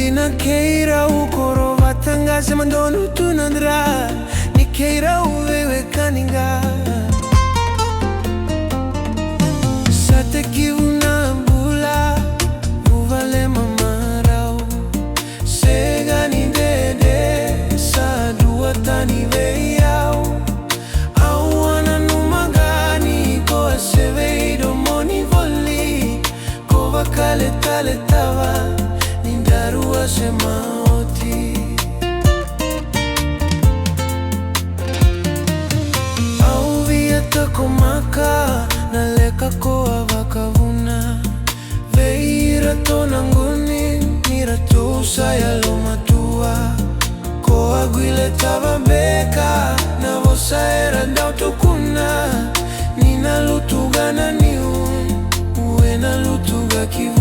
na keira ukoro vatangaze mandonu tunandra ni keira uwewe kaninga sate kiuna bula uvale mamarau sega ni dede sa dua tani veiau awana numagani ko seveido moni voli ko vakale tale tava nindarua semauti au vieta komaka naleka koa vakavuna veira tonanguni niratu saya lomatua koa guile tava beka na vosa era dautukuna nina lutugana niun uena lutuga kivu